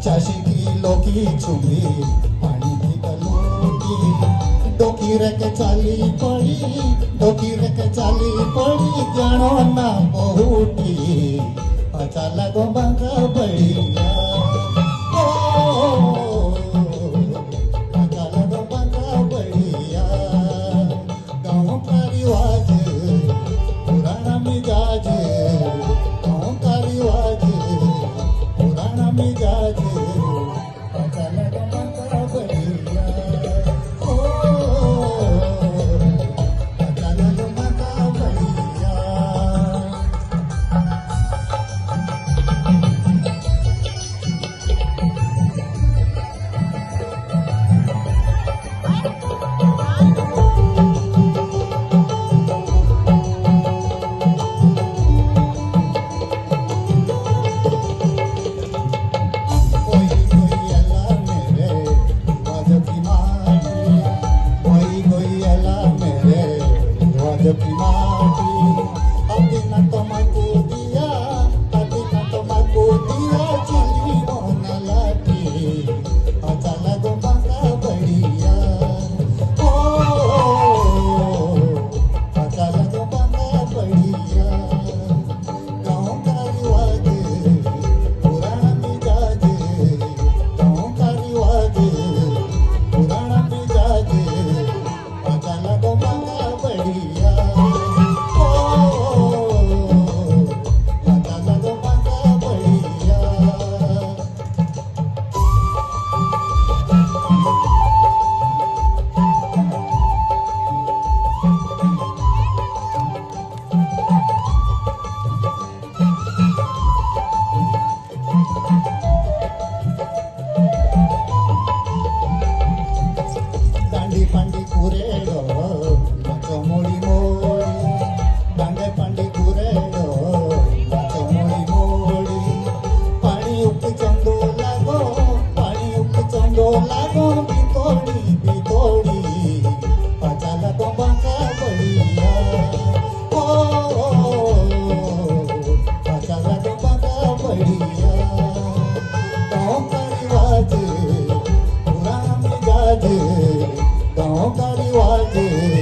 शाशी लोकी चुंबी पानी की तलोटी डोकी रखे चाली पड़ी डोकी रखे चाली पड़ी जानो ना बहुटी अच्छा लगो बंगा बढ़िया अच्छा लगो बंगा बढ़िया गाँव का रिवाज पुराना मिजाज गाँव का रिवाज पुराना मिजाज अच्छा लगो बंगा बढ़िया अच्छा लगो बंगा बढ़िया की माटी अभी न तो मको दिया अभी न तो मको दिया चिली मोना लाठी अच्छा लगो बंगा बढ़िया अच्छा लगो बंगा बढ़िया गाँव का रिवाज पुराना मिजाज गाँव का रिवाज पुराना मिजाज अच्छा लगो बंगा बढ़िया दांडी पांडी कुरेडो नाचो मोडी मोडी दांडे पांडी कुरेडो नाचो मोडी मोडी पाणी उप चंदो लागो बितोडी बितोडी पाचा लगो बंगा बढ़िया पाचा लगो बंगा बढ़िया गाँव का रिवाज पुराना मिजाज गाँव का रिवाज